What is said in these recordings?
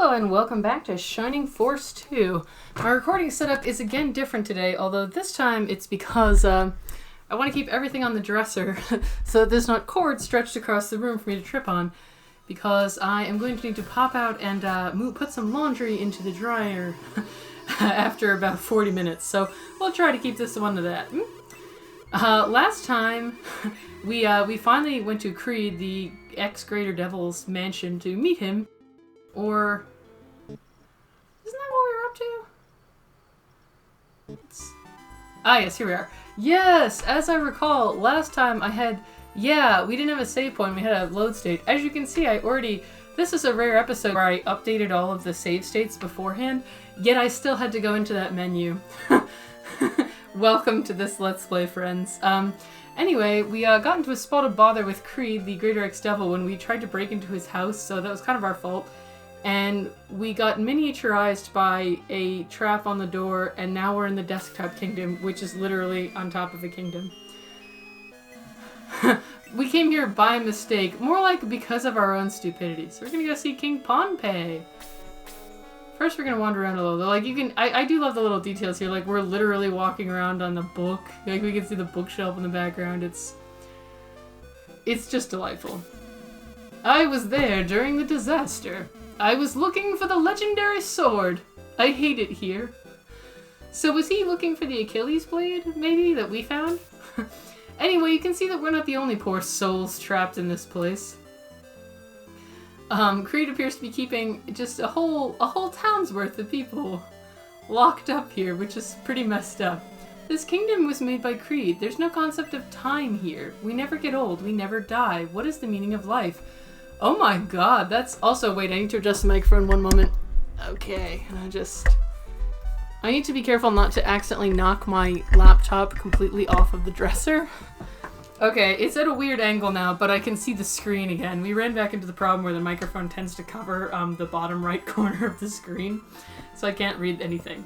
Hello and welcome back to Shining Force 2. My recording setup is again different today, although this time it's because I want to keep everything on the dresser so that there's not cords stretched across the room for me to trip on, because I am going to need to pop out and put some laundry into the dryer after about 40 minutes, so we'll try to keep this one to that. Last time we finally went to Creed, the ex-Greater Devil's mansion, to meet him. Or, isn't that what we were up to? Yes, here we are. Yes, as I recall, last time we didn't have a save point, we had a load state. As you can see, this is a rare episode where I updated all of the save states beforehand, yet I still had to go into that menu. Welcome to this Let's Play, friends. Anyway, we got into a spot of bother with Creed, the Greater Ex-Devil, when we tried to break into his house, so that was kind of our fault. And we got miniaturized by a trap on the door, and now we're in the desktop kingdom, which is literally on top of a kingdom. We came here by mistake, more like because of our own stupidity. So we're gonna go see King Pohnpei. First we're gonna wander around a little, like I do love the little details here, like we're literally walking around on the book, like we can see the bookshelf in the background, it's just delightful. I was there during the disaster. I was looking for the legendary sword. I hate it here. So was he looking for the Achilles blade, maybe, that we found? Anyway, you can see that we're not the only poor souls trapped in this place. Creed appears to be keeping just a whole town's worth of people locked up here, which is pretty messed up. This kingdom was made by Creed. There's no concept of time here. We never get old. We never die. What is the meaning of life? Oh my god, that's also... Wait, I need to adjust the microphone one moment. Okay, I need to be careful not to accidentally knock my laptop completely off of the dresser. Okay, it's at a weird angle now, but I can see the screen again. We ran back into the problem where the microphone tends to cover the bottom right corner of the screen, so I can't read anything.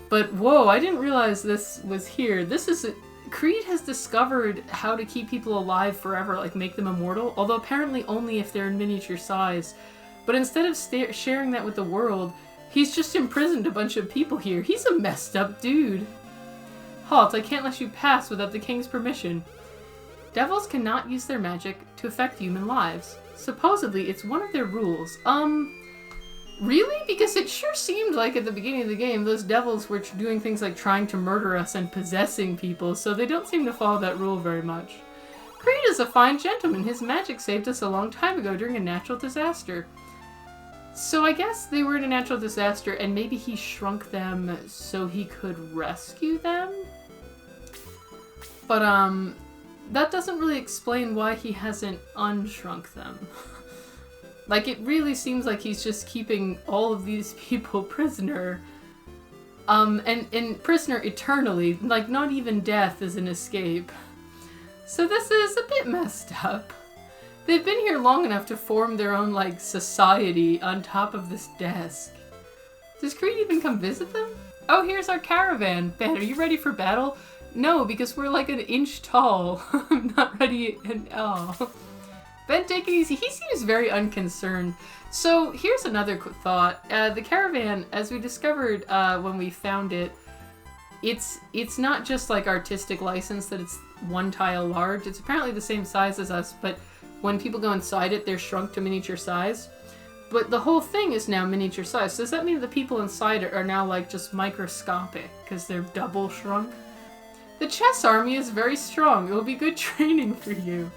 But whoa, I didn't realize this was here. Creed has discovered how to keep people alive forever, like make them immortal, although apparently only if they're in miniature size. But instead of sharing that with the world, he's just imprisoned a bunch of people here. He's a messed up dude. Halt, I can't let you pass without the king's permission. Devils cannot use their magic to affect human lives. Supposedly, it's one of their rules. Really? Because it sure seemed like at the beginning of the game, those devils were doing things like trying to murder us and possessing people, so they don't seem to follow that rule very much. Creed is a fine gentleman. His magic saved us a long time ago during a natural disaster. So I guess they were in a natural disaster, and maybe he shrunk them so he could rescue them? But, that doesn't really explain why he hasn't unshrunk them. Like, it really seems like he's just keeping all of these people prisoner. And prisoner eternally. Like, not even death is an escape. So this is a bit messed up. They've been here long enough to form their own, like, society on top of this desk. Does Creed even come visit them? Oh, here's our caravan. Ben, are you ready for battle? No, because we're like an inch tall. I'm not ready at all. Ben, take it easy. He seems very unconcerned. So here's another thought. The caravan, as we discovered when we found it, it's not just like artistic license that it's one tile large. It's apparently the same size as us, but when people go inside it, they're shrunk to miniature size. But the whole thing is now miniature size. So does that mean the people inside it are now like just microscopic because they're double shrunk? The chess army is very strong. It will be good training for you.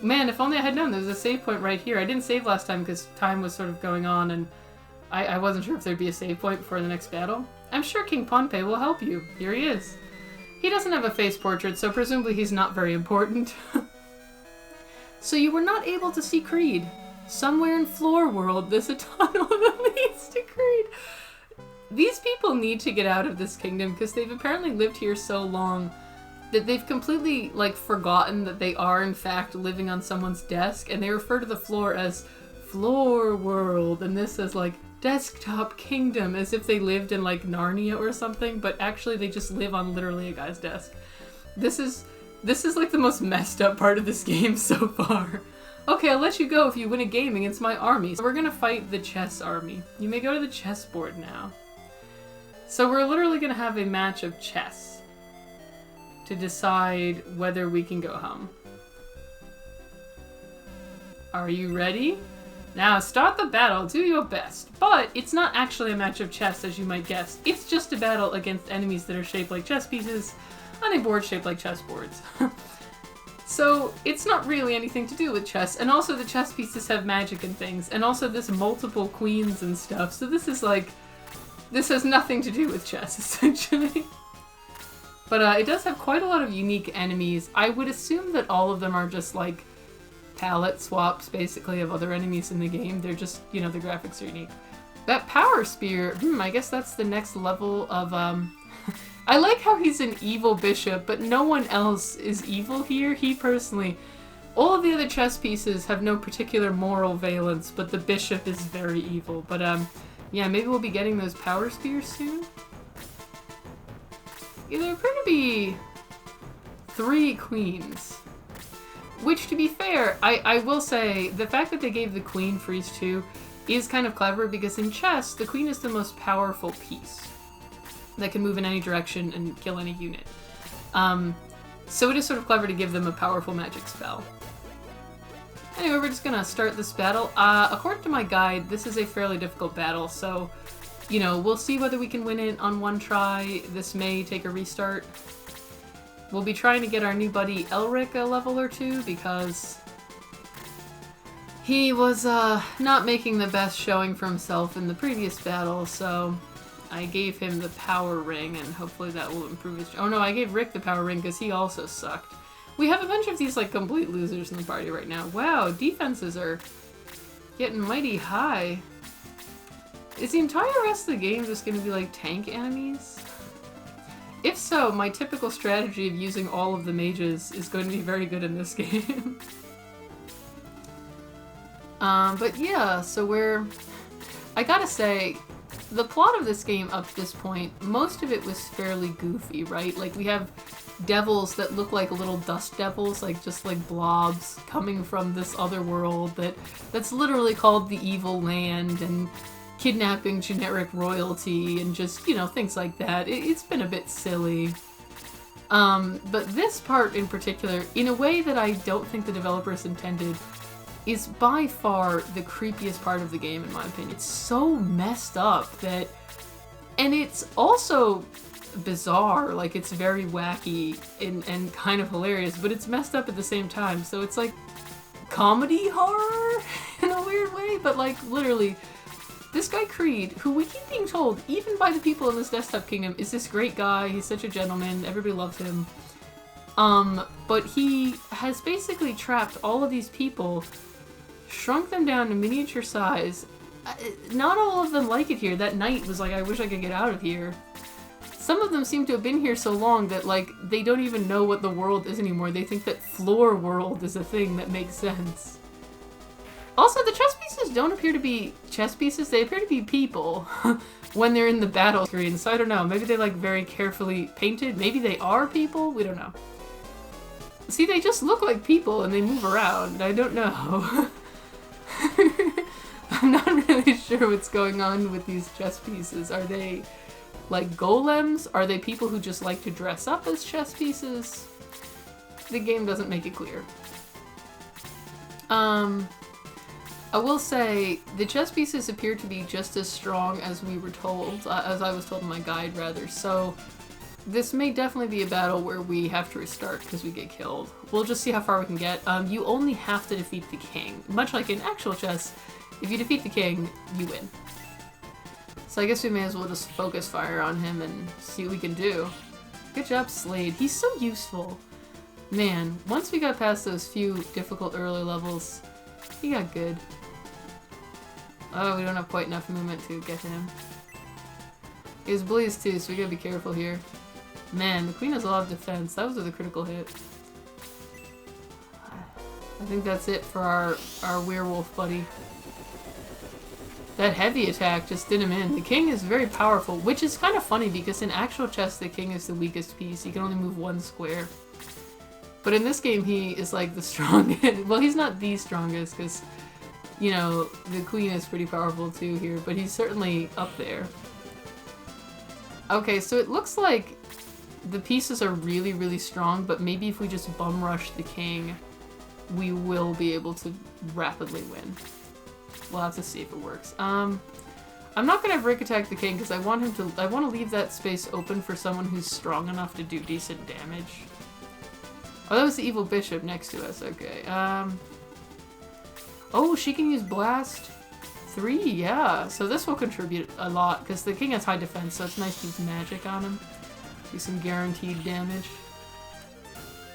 Man, if only I had known there was a save point right here. I didn't save last time because time was sort of going on and I wasn't sure if there'd be a save point before the next battle. I'm sure King Pohnpei will help you. Here he is. He doesn't have a face portrait, so presumably he's not very important. So you were not able to see Creed. Somewhere in Floor World, there's a tunnel that leads to Creed. These people need to get out of this kingdom because they've apparently lived here so long that they've completely, like, forgotten that they are, in fact, living on someone's desk, and they refer to the floor as Floor World, and this as, like, Desktop Kingdom, as if they lived in, like, Narnia or something, but actually they just live on literally a guy's desk. This is like, the most messed up part of this game so far. Okay, I'll let you go if you win a game against my army. So we're gonna fight the chess army. You may go to the chessboard now. So we're literally gonna have a match of chess to decide whether we can go home. Are you ready? Now start the battle, do your best. But it's not actually a match of chess, as you might guess. It's just a battle against enemies that are shaped like chess pieces on a board shaped like chessboards. So it's not really anything to do with chess, and also the chess pieces have magic and things, and also there's multiple queens and stuff, so this is like, this has nothing to do with chess, essentially. But it does have quite a lot of unique enemies. I would assume that all of them are just like palette swaps, basically, of other enemies in the game. They're just, you know, the graphics are unique. That power spear, I guess that's the next level of, I like how he's an evil bishop, but no one else is evil here. He personally, all of the other chess pieces have no particular moral valence, but the bishop is very evil. But yeah, maybe we'll be getting those power spears soon. Yeah, there appear to be 3 queens. Which, to be fair, I will say, the fact that they gave the queen freeze too is kind of clever, because in chess, the queen is the most powerful piece that can move in any direction and kill any unit. So it is sort of clever to give them a powerful magic spell. Anyway, we're just gonna start this battle. According to my guide, this is a fairly difficult battle, so, you know, we'll see whether we can win it on one try. This may take a restart. We'll be trying to get our new buddy Elric a level or 2, because he was not making the best showing for himself in the previous battle, so I gave him the power ring, and hopefully that will improve his... Oh no, I gave Rick the power ring because he also sucked. We have a bunch of these, like, complete losers in the party right now. Wow, defenses are getting mighty high. Is the entire rest of the game just gonna be, like, tank enemies? If so, my typical strategy of using all of the mages is going to be very good in this game. But yeah, so we're... I gotta say, the plot of this game up to this point, most of it was fairly goofy, right? Like, we have devils that look like little dust devils, like just like blobs coming from this other world that's literally called the Evil Land, and kidnapping generic royalty, and just, you know, things like that. It's been a bit silly. But this part in particular, in a way that I don't think the developers intended, is by far the creepiest part of the game, in my opinion. It's so messed up that... And it's also bizarre, like, it's very wacky and kind of hilarious, but it's messed up at the same time, so it's like comedy horror in a weird way, but like, literally, this guy Creed, who we keep being told, even by the people in this desktop kingdom, is this great guy, he's such a gentleman, everybody loves him, but he has basically trapped all of these people, shrunk them down to miniature size. Not all of them like it here. That knight was like, I wish I could get out of here. Some of them seem to have been here so long that, like, they don't even know what the world is anymore. They think that floor world is a thing that makes sense. Also, the chess pieces don't appear to be chess pieces. They appear to be people when they're in the battle screen. So I don't know. Maybe they, like, very carefully painted. Maybe they are people. We don't know. See, they just look like people and they move around. I don't know. I'm not really sure what's going on with these chess pieces. Are they like golems? Are they people who just like to dress up as chess pieces? The game doesn't make it clear. I will say the chess pieces appear to be just as strong as we were told, as I was told in my guide rather, so this may definitely be a battle where we have to restart because we get killed. We'll just see how far we can get. You only have to defeat the king. Much like in actual chess, if you defeat the king, you win. So I guess we may as well just focus fire on him and see what we can do. Good job, Slade. He's so useful. Man, once we got past those few difficult early levels, he got good. Oh, we don't have quite enough movement to get him. He was blazed too, so we gotta be careful here. Man, the queen has a lot of defense. That was with a critical hit. I think that's it for our werewolf buddy. That heavy attack just did him in. The king is very powerful, which is kind of funny because in actual chess the king is the weakest piece. He can only move one square. But in this game, he is like the strongest. Well, he's not the strongest because, you know, the queen is pretty powerful too here, but he's certainly up there. Okay, so it looks like the pieces are really, really strong, but maybe if we just bum rush the king, we will be able to rapidly win. We'll have to see if it works. I'm not gonna break attack the king because I want to leave that space open for someone who's strong enough to do decent damage. Oh, that was the evil bishop next to us. Okay. Oh, she can use blast 3. Yeah. So this will contribute a lot because the king has high defense, so it's nice to use magic on him. Do some guaranteed damage.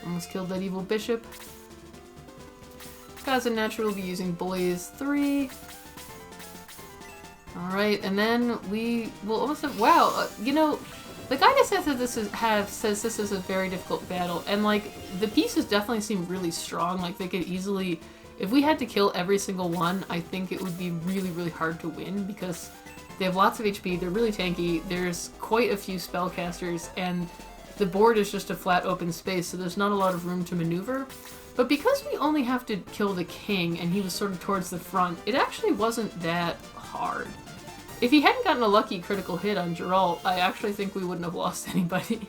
Almost killed that evil bishop. As a natural, we'll be using blaze 3. Alright, and then we will also... Wow, you know, the guy that says that says this is a very difficult battle, and like, the pieces definitely seem really strong. Like, they could easily... If we had to kill every single one, I think it would be really, really hard to win, because they have lots of HP, they're really tanky, there's quite a few spellcasters, and the board is just a flat open space, so there's not a lot of room to maneuver. But because we only have to kill the king, and he was sort of towards the front, it actually wasn't that hard. If he hadn't gotten a lucky critical hit on Geralt, I actually think we wouldn't have lost anybody.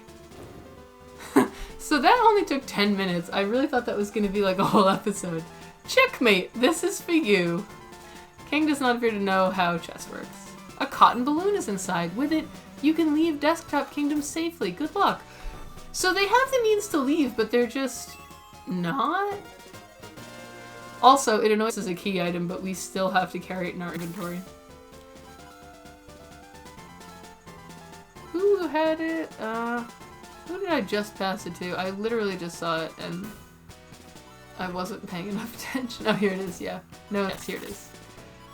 So that only took 10 minutes. I really thought that was going to be like a whole episode. Checkmate! This is for you! King does not appear to know how chess works. A cotton balloon is inside. With it, you can leave Desktop Kingdom safely. Good luck. So they have the means to leave, but they're just not? Also, it annoys as a key item, but we still have to carry it in our inventory. Who had it? Who did I just pass it to? I literally just saw it and I wasn't paying enough attention. Oh, here it is, yeah. No, yes, here it is.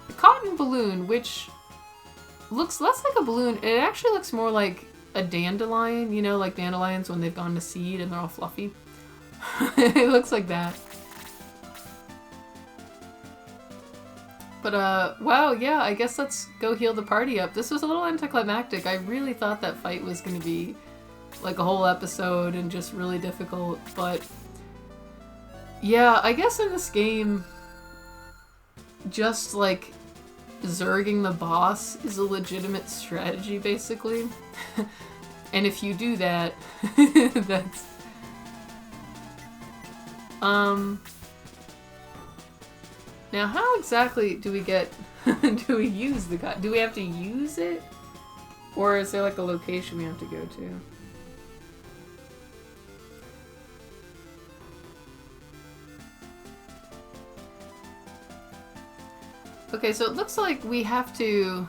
The cotton balloon, which looks less like a balloon. It actually looks more like a dandelion, you know, like dandelions when they've gone to seed and they're all fluffy. It looks like that. But, wow, yeah, I guess let's go heal the party up. This was a little anticlimactic. I really thought that fight was gonna be like a whole episode and just really difficult, but yeah, I guess in this game, just like zerging the boss is a legitimate strategy, basically. And if you do that, that's... Now how exactly do we get... do we use the god? Do we have to use it? Or is there like a location we have to go to? Okay, so it looks like we have to,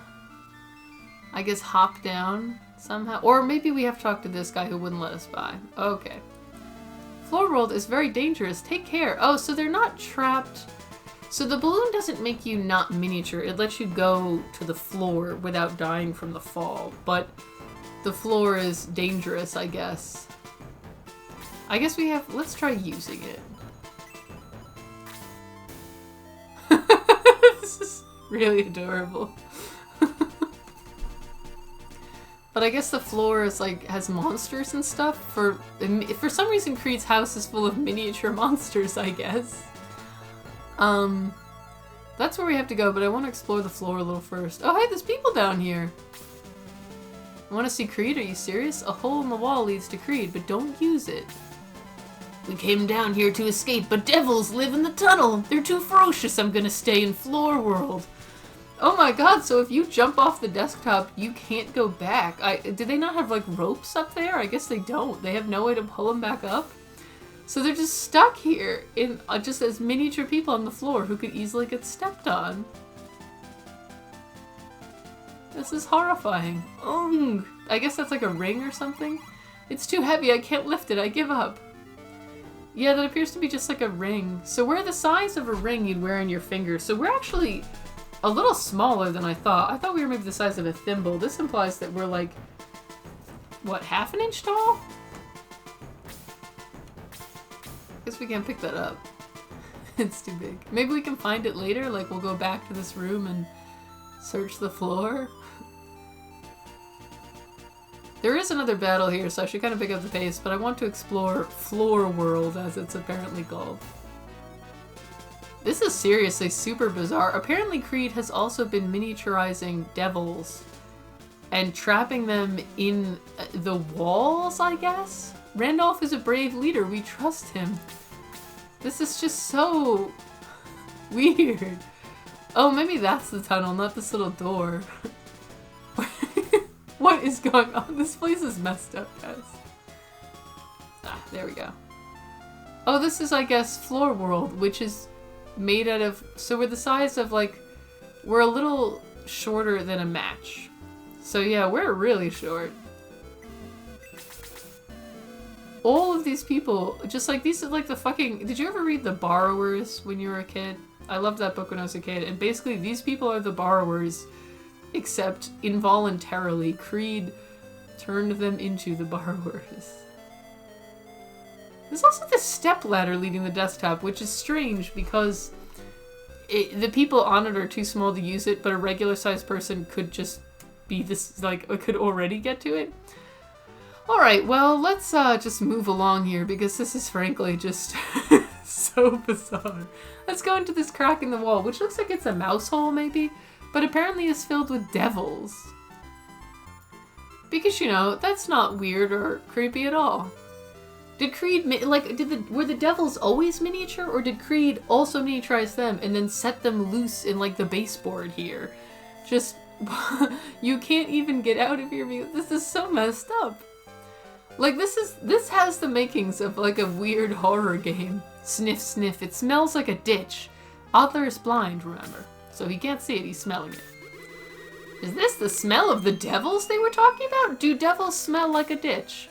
I guess, hop down somehow. Or maybe we have to talk to this guy who wouldn't let us by. Okay. Floor world is very dangerous. Take care. Oh, so they're not trapped. So the balloon doesn't make you not miniature. It lets you go to the floor without dying from the fall. But the floor is dangerous, I guess. I guess we have... Let's try using it. This is really adorable. But I guess the floor is like has monsters and stuff. For some reason, Creed's house is full of miniature monsters, I guess. That's where we have to go, but I want to explore the floor a little first. Oh, hey, there's people down here. Want to see Creed? Are you serious? A hole in the wall leads to Creed, but don't use it. We came down here to escape, but devils live in the tunnel. They're too ferocious. I'm gonna stay in floor world. Oh my god, so if you jump off the desktop, you can't go back. Do they not have, like, ropes up there? I guess they don't. They have no way to pull them back up. So they're just stuck here, in just as miniature people on the floor who could easily get stepped on. This is horrifying. I guess that's like a ring or something? It's too heavy, I can't lift it, I give up. Yeah, that appears to be just like a ring. So we're the size of a ring you'd wear on your finger. So we're actually a little smaller than I thought. I thought we were maybe the size of a thimble. This implies that we're like, what, half an inch tall? Guess we can't pick that up. It's too big. Maybe we can find it later, like we'll go back to this room and search the floor. There is another battle here, so I should kind of pick up the pace, but I want to explore Floor World, as it's apparently called. This is seriously super bizarre. Apparently Creed has also been miniaturizing devils and trapping them in the walls, I guess? Randolph is a brave leader. We trust him. This is just so weird. Oh, maybe that's the tunnel, not this little door. What is going on? This place is messed up, guys. Ah, there we go. Oh, this is, I guess, Floor World, which is made out of... So we're the size of, like... We're a little shorter than a match. So yeah, we're really short. All of these people, just like, these are like the fucking... Did you ever read The Borrowers when you were a kid? I loved that book when I was a kid. And basically, these people are the borrowers, except involuntarily, Creed turned them into the borrowers. There's also this stepladder leading the desktop, which is strange because the people on it are too small to use it, but a regular-sized person could just be this, like, could already get to it. Alright, well, let's just move along here, because this is frankly just so bizarre. Let's go into this crack in the wall, which looks like it's a mouse hole, maybe, but apparently is filled with devils. Because, you know, that's not weird or creepy at all. Did Creed, like, were the devils always miniature, or did Creed also miniaturize them and then set them loose in, like, the baseboard here? Just, you can't even get out of here because this is so messed up. Like, this has the makings of, like, a weird horror game. Sniff, sniff, it smells like a ditch. Author is blind, remember, so he can't see it, he's smelling it. Is this the smell of the devils they were talking about? Do devils smell like a ditch?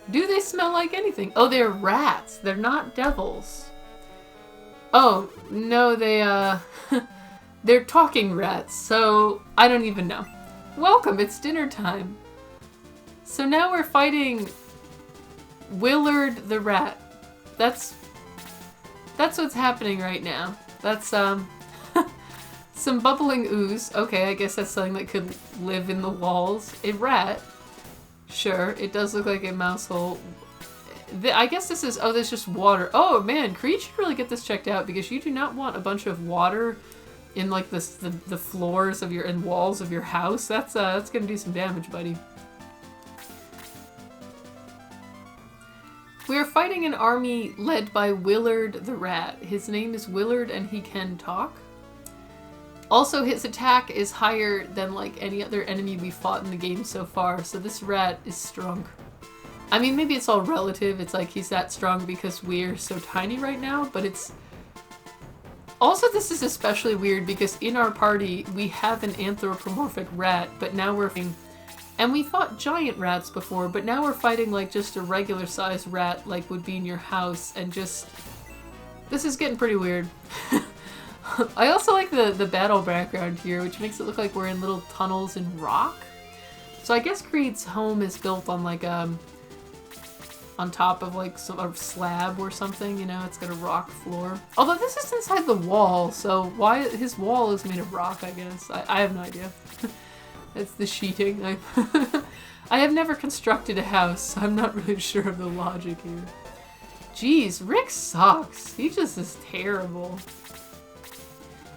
Do they smell like anything? Oh, they're rats. They're not devils. Oh, no, they're talking rats, so I don't even know. Welcome, it's dinner time. So now we're fighting Willard the Rat. That's what's happening right now. That's, some bubbling ooze. Okay, I guess that's something that could live in the walls. A rat. Sure, it does look like a mouse hole. I guess this is... Oh, there's just water. Oh, man, Creed should really get this checked out because you do not want a bunch of water in, like, the floors of your... and walls of your house. That's gonna do some damage, buddy. We are fighting an army led by Willard the Rat. His name is Willard and he can talk. Also, his attack is higher than, like, any other enemy we fought in the game so far, so this rat is strong. I mean, maybe it's all relative. It's like he's that strong because we're so tiny right now, but it's... Also, this is especially weird because in our party, we have an anthropomorphic rat, but now we're... And we fought giant rats before, but now we're fighting, like, just a regular-sized rat, like, would be in your house, and just... This is getting pretty weird. I also like the battle background here, which makes it look like we're in little tunnels in rock. So I guess Creed's home is built on, like, on top of, like, a slab or something, you know? It's got a rock floor. Although this is inside the wall, so why his wall is made of rock, I guess. I have no idea. It's the sheeting. I have never constructed a house, so I'm not really sure of the logic here. Jeez, Rick sucks. He just is terrible.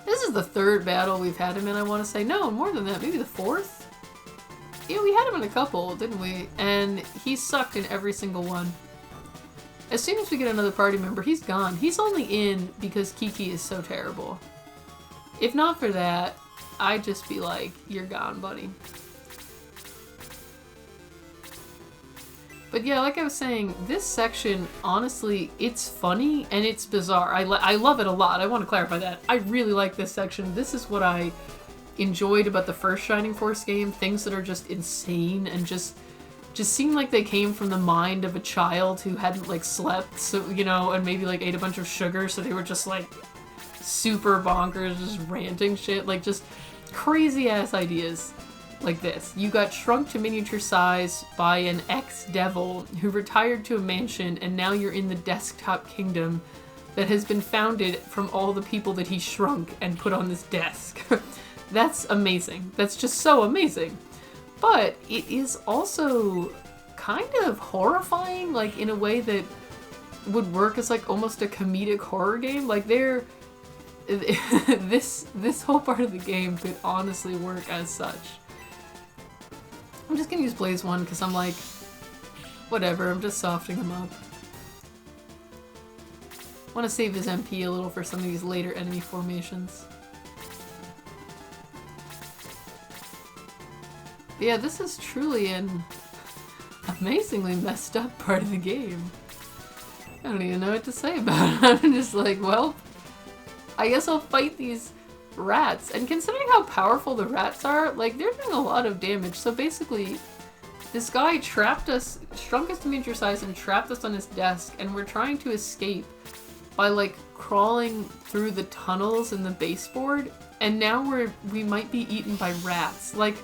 This is the third battle we've had him in, I want to say. No, more than that. Maybe the fourth? Yeah, we had him in a couple, didn't we? And he sucked in every single one. As soon as we get another party member, he's gone. He's only in because Kiki is so terrible. If not for that, I'd just be like, you're gone, buddy. But yeah, like I was saying, this section, honestly, it's funny and it's bizarre. I love it a lot. I want to clarify that. I really like this section. This is what I enjoyed about the first Shining Force game. Things that are just insane and just seem like they came from the mind of a child who hadn't, like, slept, so, you know, and maybe, like, ate a bunch of sugar, so they were just, like, super bonkers, just ranting shit. Like, just crazy-ass ideas. Like this. You got shrunk to miniature size by an ex-devil who retired to a mansion and now you're in the desktop kingdom that has been founded from all the people that he shrunk and put on this desk. That's amazing. That's just so amazing. But it is also kind of horrifying, like in a way that would work as like almost a comedic horror game. Like this whole part of the game could honestly work as such. I'm just gonna use Blaze 1 because I'm like, whatever, I'm just softening him up. Want to save his MP a little for some of these later enemy formations. But yeah, this is truly an amazingly messed up part of the game. I don't even know what to say about it. I'm just like, well, I guess I'll fight these rats. And considering how powerful the rats are, like, they're doing a lot of damage. So basically, this guy trapped us, shrunk us to miniature size and trapped us on his desk, and we're trying to escape by, like, crawling through the tunnels in the baseboard, and now we might be eaten by rats. Like,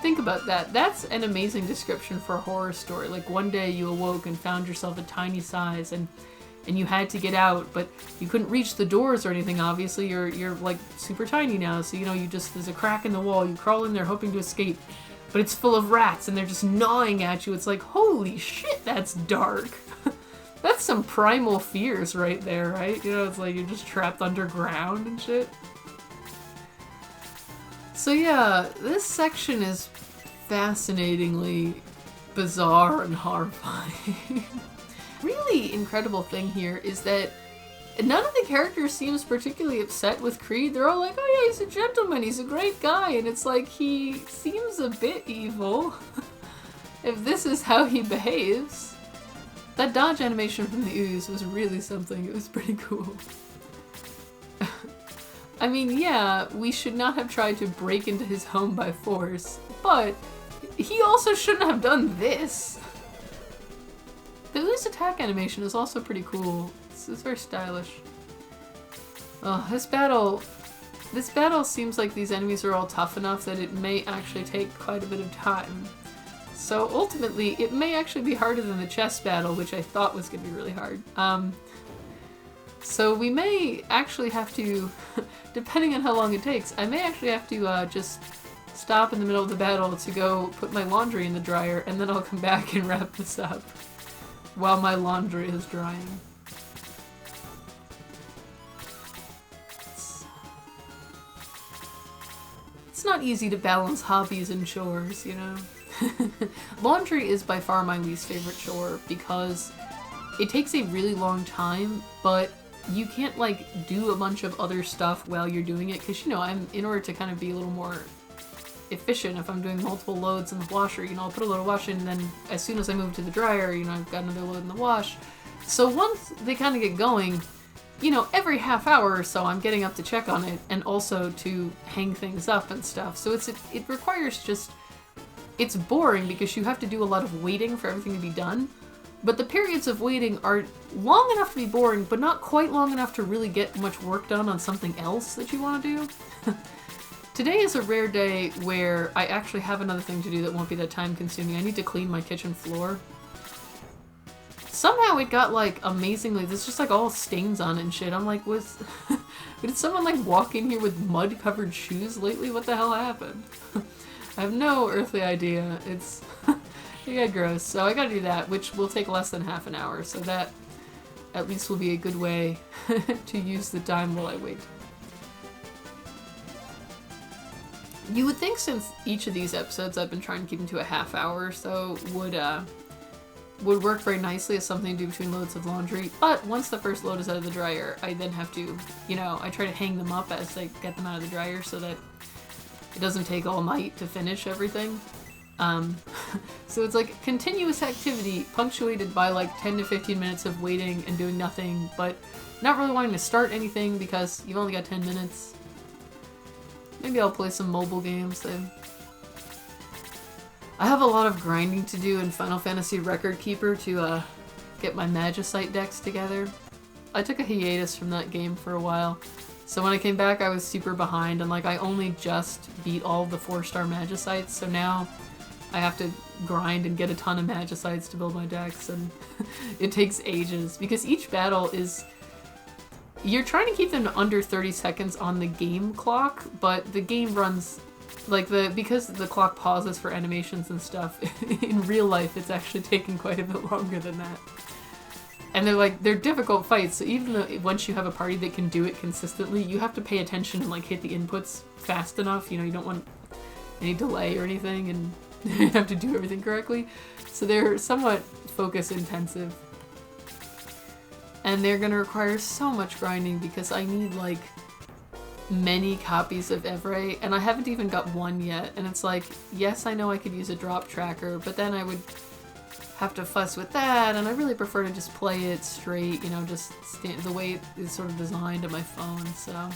think about that. That's an amazing description for a horror story. Like, one day you awoke and found yourself a tiny size, and you had to get out, but you couldn't reach the doors or anything, obviously. You're like, super tiny now, so, you know, there's a crack in the wall, you crawl in there hoping to escape, but it's full of rats, and they're just gnawing at you. It's like, holy shit, that's dark. That's some primal fears right there, right? You know, it's like you're just trapped underground and shit. So yeah, this section is fascinatingly bizarre and horrifying. Really incredible thing here is that none of the characters seems particularly upset with Creed. They're all like, oh yeah, he's a gentleman, he's a great guy, and it's like, he seems a bit evil if this is how he behaves. That dodge animation from the ooze was really something. It was pretty cool. I mean, yeah, we should not have tried to break into his home by force, but he also shouldn't have done this. The ooze attack animation is also pretty cool. It's very stylish. Oh, this battle seems like these enemies are all tough enough that it may actually take quite a bit of time. So ultimately, it may actually be harder than the chess battle, which I thought was going to be really hard. So we may actually have to, depending on how long it takes, I may actually have to just stop in the middle of the battle to go put my laundry in the dryer, and then I'll come back and wrap this up while my laundry is drying. It's not easy to balance hobbies and chores, you know? Laundry is by far my least favorite chore because it takes a really long time, but you can't like do a bunch of other stuff while you're doing it because, you know, in order to kind of be a little more efficient, if I'm doing multiple loads in the washer, you know, I'll put a load of wash in, and then as soon as I move to the dryer, you know, I've got another load in the wash. So once they kind of get going, you know, every half hour or so I'm getting up to check on it and also to hang things up and stuff. So it requires just, it's boring because you have to do a lot of waiting for everything to be done. But the periods of waiting are long enough to be boring, but not quite long enough to really get much work done on something else that you want to do. Today is a rare day where I actually have another thing to do that won't be that time consuming. I need to clean my kitchen floor. Somehow it got like amazingly, there's just like all stains on it and shit. I'm like, did someone like walk in here with mud covered shoes lately? What the hell happened? I have no earthly idea. It's yeah, gross. So I gotta do that, which will take less than half an hour. So that at least will be a good way to use the time while I wait. You would think since each of these episodes I've been trying to keep them to a half hour or so would work very nicely as something to do between loads of laundry. But once the first load is out of the dryer, I then have to, you know, I try to hang them up as I get them out of the dryer so that it doesn't take all night to finish everything. So it's like continuous activity punctuated by like 10 to 15 minutes of waiting and doing nothing, but not really wanting to start anything because you've only got 10 minutes. Maybe I'll play some mobile games then. I have a lot of grinding to do in Final Fantasy Record Keeper to get my Magicite decks together. I took a hiatus from that game for a while, so when I came back I was super behind, and like I only just beat all the 4-star Magicites, so now I have to grind and get a ton of Magicites to build my decks, and it takes ages because each battle is, you're trying to keep them to under 30 seconds on the game clock, but the game runs Like, because the clock pauses for animations and stuff, in real life it's actually taking quite a bit longer than that. And they're difficult fights, so even though once you have a party that can do it consistently, you have to pay attention and like hit the inputs fast enough, you know, you don't want any delay or anything, and you have to do everything correctly. So they're somewhat focus intensive. And they're gonna require so much grinding because I need like many copies of Evray, and I haven't even got one yet, and it's like, yes, I know I could use a drop tracker, but then I would have to fuss with that, and I really prefer to just play it straight, you know, just the way it is sort of designed on my phone, so.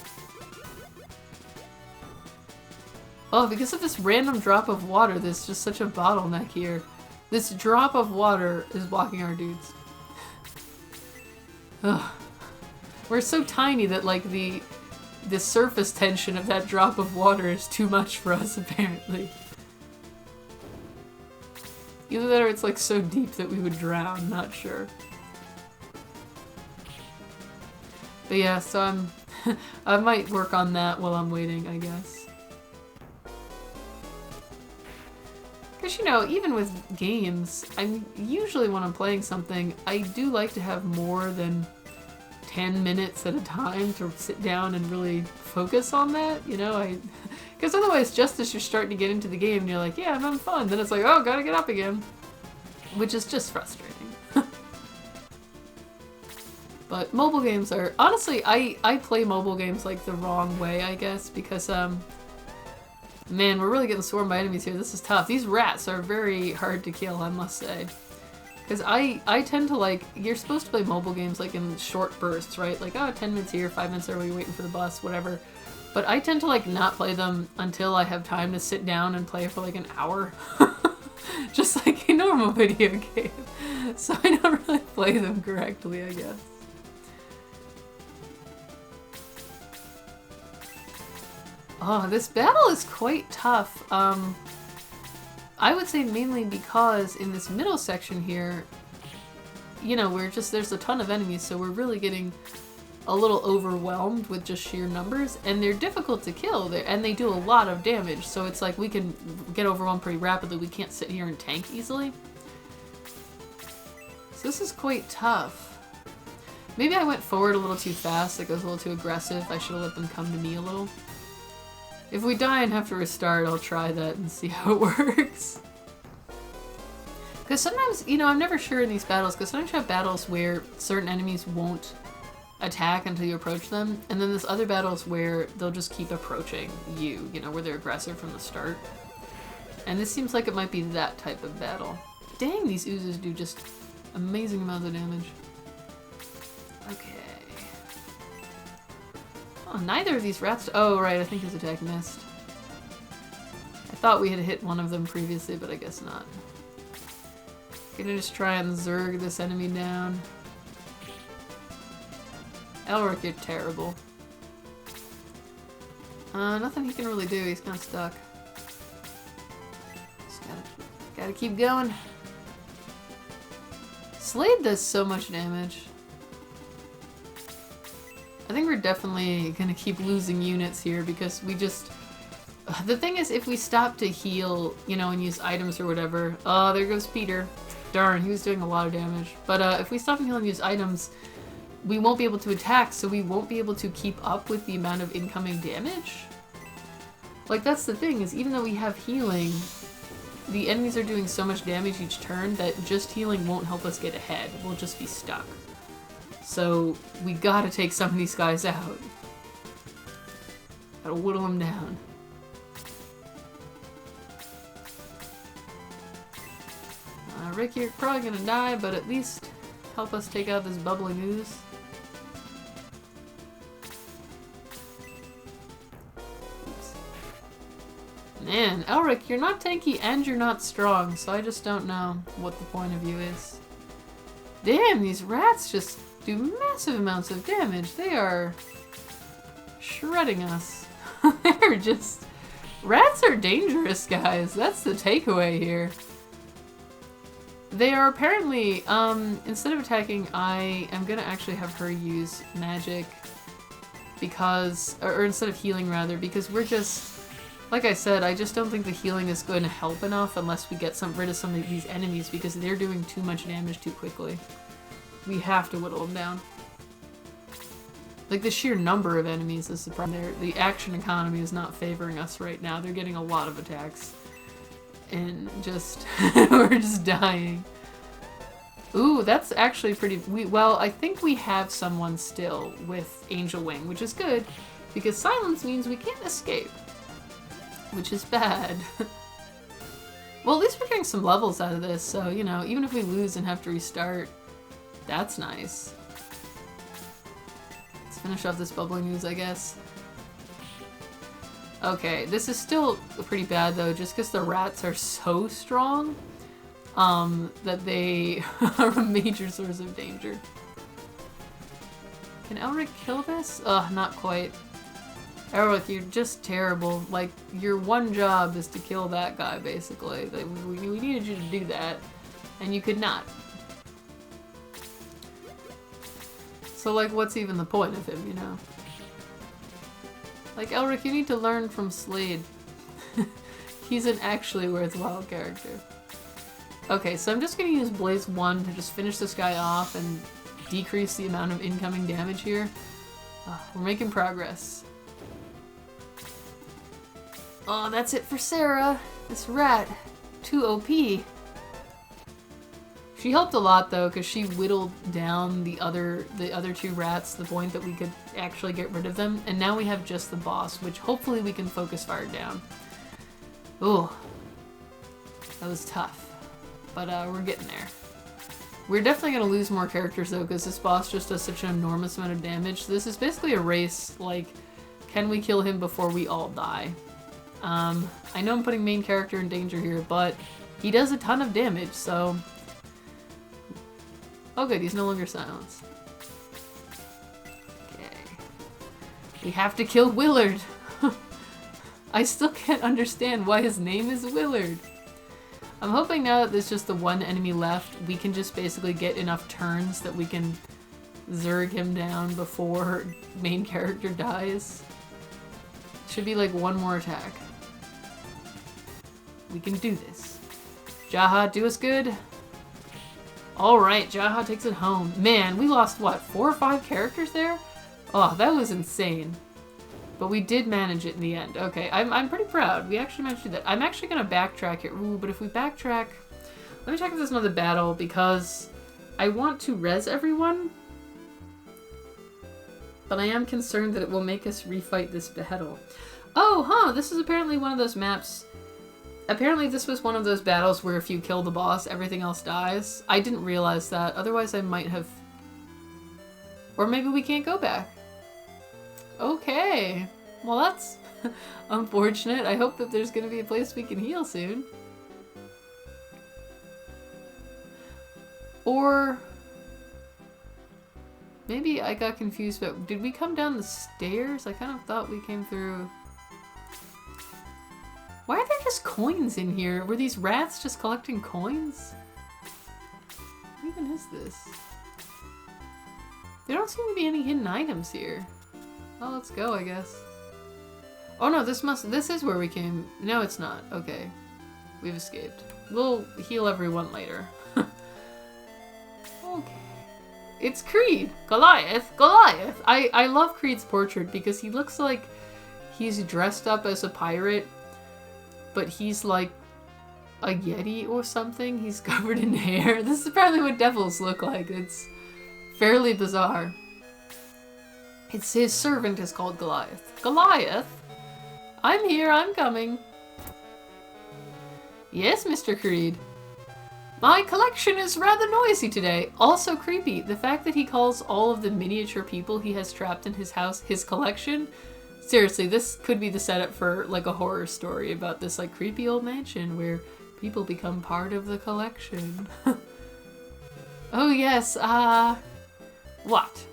Oh, because of this random drop of water, there's just such a bottleneck here. This drop of water is blocking our dudes. Ugh. We're so tiny that, like, the surface tension of that drop of water is too much for us, apparently. Either that or it's like so deep that we would drown, not sure. But yeah, so I might work on that while I'm waiting, I guess. Because, you know, even with games, usually when I'm playing something, I do like to have more than 10 minutes at a time to sit down and really focus on that, you know, because otherwise just as you're starting to get into the game, you're like, yeah, I'm having fun, then it's like, oh, gotta get up again, which is just frustrating. But mobile games are, honestly, I play mobile games like the wrong way, I guess, because, man, we're really getting swarmed by enemies here. This is tough. These rats are very hard to kill, I must say. Because I tend to like, you're supposed to play mobile games like in short bursts, right? Like, oh, 10 minutes here, 5 minutes there while you're waiting for the bus, whatever. But I tend to like not play them until I have time to sit down and play for like an hour. Just like a normal video game. So I don't really play them correctly, I guess. Oh, this battle is quite tough. I would say mainly because in this middle section here, you know, there's a ton of enemies, so we're really getting a little overwhelmed with just sheer numbers, and they're difficult to kill, and they do a lot of damage, so it's like we can get overwhelmed pretty rapidly. We can't sit here and tank easily. So this is quite tough. Maybe I went forward a little too fast, it goes a little too aggressive. I should have let them come to me a little. If we die and have to restart, I'll try that and see how it works. Because sometimes, you know, I'm never sure in these battles, because sometimes you have battles where certain enemies won't attack until you approach them, and then there's other battles where they'll just keep approaching you, you know, where they're aggressive from the start. And this seems like it might be that type of battle. Dang, these oozes do just amazing amounts of damage. Okay. Oh, neither of these rats. Oh, right, I think his attack missed. I thought we had hit one of them previously, but I guess not. Gonna just try and zerg this enemy down. Elric, you're terrible. Nothing he can really do. He's kind of stuck. Just gotta keep going. Slade does so much damage. I think we're definitely gonna keep losing units here because we just... The thing is, if we stop to heal, you know, and use items or whatever... Oh, there goes Peter. Darn, he was doing a lot of damage. But if we stop and heal and use items, we won't be able to attack, so we won't be able to keep up with the amount of incoming damage. Like, that's the thing, is even though we have healing, the enemies are doing so much damage each turn that just healing won't help us get ahead. We'll just be stuck. So, we gotta take some of these guys out. Gotta whittle them down. Rick, you're probably gonna die, but at least help us take out this bubbling ooze. Oops. Man, Elric, you're not tanky and you're not strong, so I just don't know what the point of you is. Damn, these rats just do massive amounts of damage. They are shredding us. They're just... Rats are dangerous, guys. That's the takeaway here. They are apparently, instead of attacking, I am gonna actually have her use magic because, or instead of healing rather, because we're just, Like I said, I just don't think the healing is going to help enough unless we get rid of some of these enemies because they're doing too much damage too quickly. We have to whittle them down. Like, the sheer number of enemies is the problem. The action economy is not favoring us right now. They're getting a lot of attacks. And just... we're just dying. Ooh, that's actually pretty... well, I think we have someone still with Angel Wing, which is good. Because silence means we can't escape. Which is bad. Well, at least we're getting some levels out of this, so, you know, even if we lose and have to restart, that's nice. Finish off this bubbling news, I guess. Okay, this is still pretty bad though, just because the rats are so strong that they are a major source of danger. Can Elric kill this? Ugh, not quite. Elric, you're just terrible. Like, your one job is to kill that guy, basically. We needed you to do that, and you could not. So, like, what's even the point of him, you know? Like, Elric, you need to learn from Slade. He's an actually worthwhile character. Okay, so I'm just gonna use Blaze 1 to just finish this guy off and decrease the amount of incoming damage here. We're making progress. Oh, that's it for Sarah. This rat. Too OP. She helped a lot though, because she whittled down the other two rats to the point that we could actually get rid of them, and now we have just the boss, which hopefully we can focus fire down. Ooh, that was tough, but we're getting there. We're definitely gonna lose more characters though, because this boss just does such an enormous amount of damage. This is basically a race, like, can we kill him before we all die? I know I'm putting main character in danger here, but he does a ton of damage, so... Oh good, he's no longer silenced. Okay. We have to kill Willard! I still can't understand why his name is Willard. I'm hoping now that there's just the one enemy left, we can just basically get enough turns that we can zerg him down before main character dies. Should be like one more attack. We can do this. Jaha, do us good? Alright, Jaha takes it home. Man, we lost, what, 4 or 5 characters there? Oh, that was insane. But we did manage it in the end. Okay, I'm pretty proud. We actually managed to do that. I'm actually going to backtrack here. Ooh, but if we backtrack... Let me check if there's another battle, because I want to res everyone. But I am concerned that it will make us refight this battle. Oh, huh, this is apparently one of those maps... Apparently this was one of those battles where if you kill the boss, everything else dies. I didn't realize that. Otherwise I might have... Or maybe we can't go back. Okay. Well, that's unfortunate. I hope that there's going to be a place we can heal soon. Or... Maybe I got confused, but did we come down the stairs? I kind of thought we came through... Why are there just coins in here? Were these rats just collecting coins? What even is this? There don't seem to be any hidden items here. Well, let's go, I guess. Oh no, this is where we came. No, it's not. Okay. We've escaped. We'll heal everyone later. Okay. It's Creed! Goliath! Goliath! I love Creed's portrait because he looks like he's dressed up as a pirate, but he's like a yeti or something. He's covered in hair. This is apparently what devils look like. It's fairly bizarre. It's his servant is called Goliath. Goliath? I'm here, I'm coming. Yes, Mr. Creed. My collection is rather noisy today. Also creepy. The fact that he calls all of the miniature people he has trapped in his house his collection. Seriously, this could be the setup for like a horror story about this like creepy old mansion where people become part of the collection. Oh yes, what?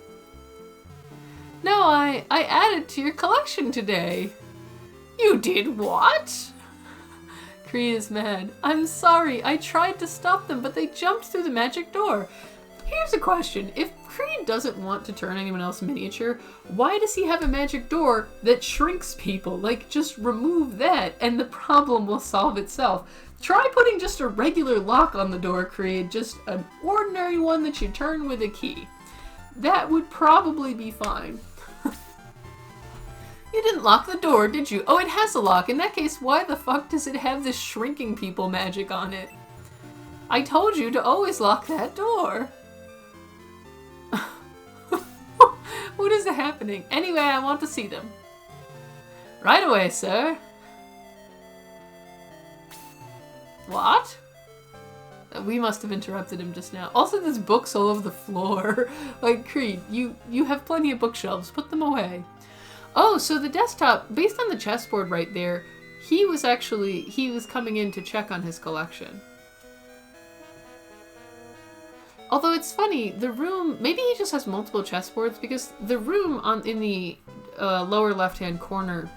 No, I added to your collection today. You did what? Creed is mad. I'm sorry, I tried to stop them, but they jumped through the magic door. Here's a question. If Creed doesn't want to turn anyone else miniature, why does he have a magic door that shrinks people? Like, just remove that and the problem will solve itself. Try putting just a regular lock on the door, Creed, just an ordinary one that you turn with a key. That would probably be fine. You didn't lock the door, did you? Oh, it has a lock. In that case, why the fuck does it have this shrinking people magic on it? I told you to always lock that door. What is happening? Anyway, I want to see them. Right away, sir. What? We must have interrupted him just now. Also, there's books all over the floor. Like, Creed, you have plenty of bookshelves. Put them away. Oh, so the desktop, based on the chessboard right there, he was coming in to check on his collection. Although it's funny, the room, maybe he just has multiple chessboards, because the room in the lower left-hand corner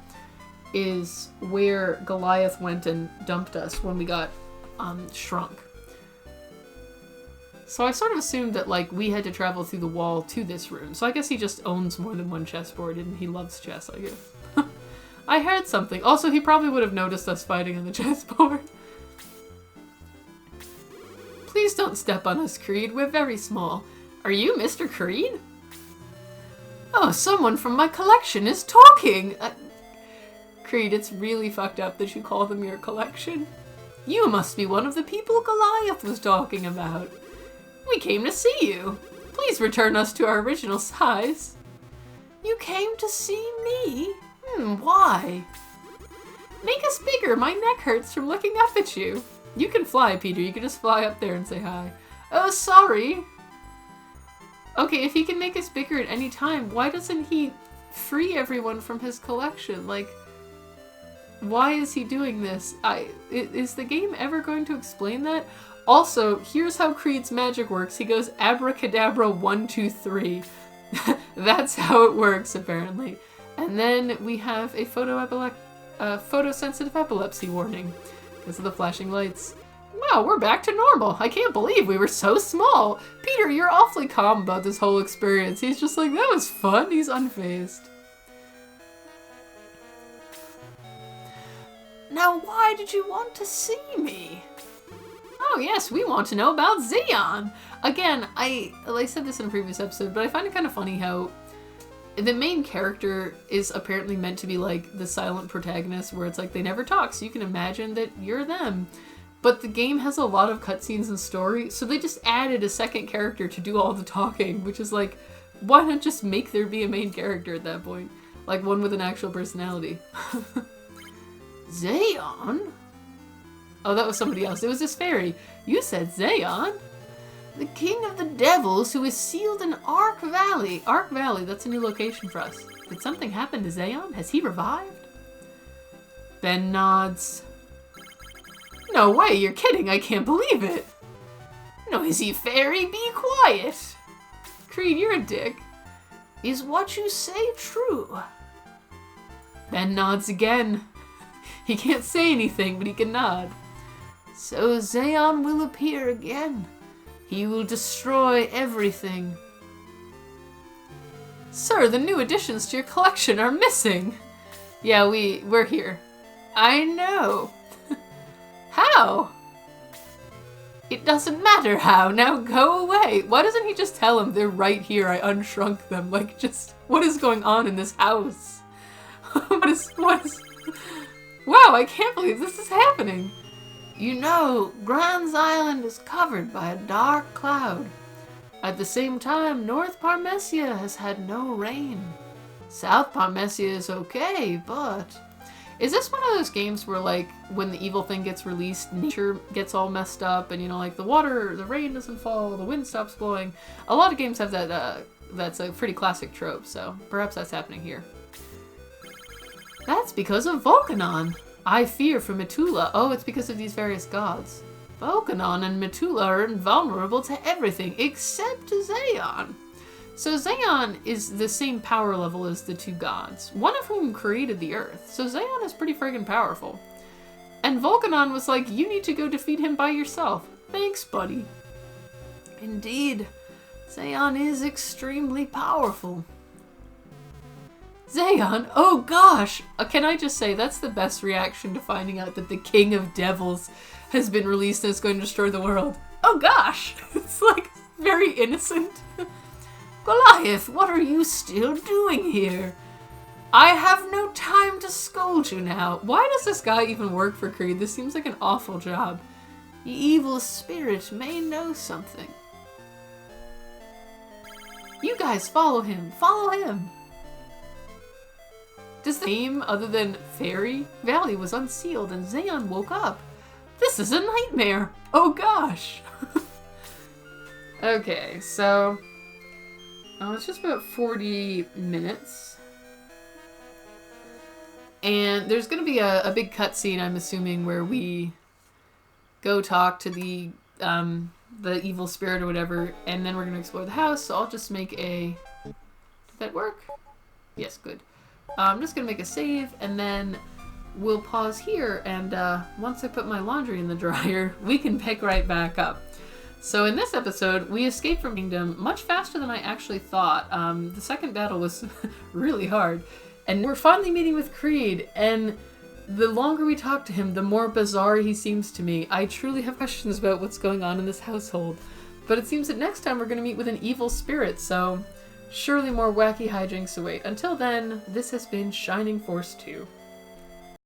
is where Goliath went and dumped us when we got shrunk. So I sort of assumed that, like, we had to travel through the wall to this room. So I guess he just owns more than one chessboard and he loves chess, I guess. I heard something. Also, he probably would have noticed us fighting on the chessboard. Please don't step on us, Creed. We're very small. Are you Mr. Creed? Oh, someone from my collection is talking! Creed, it's really fucked up that you call them your collection. You must be one of the people Goliath was talking about. We came to see you. Please return us to our original size. You came to see me? Why? Make us bigger. My neck hurts from looking up at you. You can fly, Peter. You can just fly up there and say hi. Oh, sorry. Okay, if he can make us bigger at any time, why doesn't he free everyone from his collection? Like, why is he doing this? Is the game ever going to explain that? Also, here's how Creed's magic works. He goes abracadabra 1, 2, 3. That's how it works, apparently. And then we have a photosensitive epilepsy warning because of the flashing lights. Wow, we're back to normal. I can't believe we were so small. Peter, you're awfully calm about this whole experience. He's just like, that was fun. He's unfazed. Now, why did you want to see me? Oh yes, we want to know about Xeon! Again, I said this in a previous episode, but I find it kind of funny how the main character is apparently meant to be like the silent protagonist, where it's like they never talk, so you can imagine that you're them. But the game has a lot of cutscenes and story, so they just added a second character to do all the talking, which is like, why not just make there be a main character at that point? Like one with an actual personality. Xeon? Oh, that was somebody else. It was this fairy. You said Xeon? The king of the devils who is sealed in Ark Valley. Ark Valley, that's a new location for us. Did something happen to Xeon? Has he revived? Ben nods. No way, you're kidding. I can't believe it. Noisy fairy, be quiet. Creed, you're a dick. Is what you say true? Ben nods again. He can't say anything, but he can nod. So Xeon will appear again. He will destroy everything. Sir, the new additions to your collection are missing. Yeah, we're here. I know. How? It doesn't matter how. Now go away. Why doesn't he just tell him they're right here? I unshrunk them. Like, just, what is going on in this house? What is... Wow, I can't believe this is happening. You know, Grand's Island is covered by a dark cloud. At the same time, North Parmesia has had no rain. South Parmesia is okay, but... Is this one of those games where, like, when the evil thing gets released, nature gets all messed up, and, you know, like, the rain doesn't fall, the wind stops blowing? A lot of games have that, that's a pretty classic trope, so perhaps that's happening here. That's because of Volcanon. I fear for Metula. Oh, it's because of these various gods. Volcanon and Metula are invulnerable to everything except Xeon. So Xeon is the same power level as the two gods, one of whom created the Earth. So Xeon is pretty friggin' powerful. And Volcanon was like, you need to go defeat him by yourself. Thanks, buddy. Indeed. Zayon is extremely powerful. Zayon? Oh gosh! Can I just say, that's the best reaction to finding out that the King of Devils has been released and is going to destroy the world. Oh gosh! It's like very innocent. Goliath, what are you still doing here? I have no time to scold you now. Why does this guy even work for Creed? This seems like an awful job. The evil spirit may know something. You guys follow him. Follow him. Does the name other than Fairy Valley was unsealed and Zayon woke up? This is a nightmare. Oh gosh. Okay, so it's just about 40 minutes. And there's going to be a big cutscene, I'm assuming, where we go talk to the evil spirit or whatever, and then we're going to explore the house. So I'll just make a... Did that work? Yes, good. I'm just going to make a save, and then we'll pause here, and once I put my laundry in the dryer, we can pick right back up. So in this episode, we escaped from Kingdom much faster than I actually thought. The second battle was really hard. And we're finally meeting with Creed, and the longer we talk to him, the more bizarre he seems to me. I truly have questions about what's going on in this household. But it seems that next time we're going to meet with an evil spirit, so surely more wacky hijinks await. Until then, this has been Shining Force 2.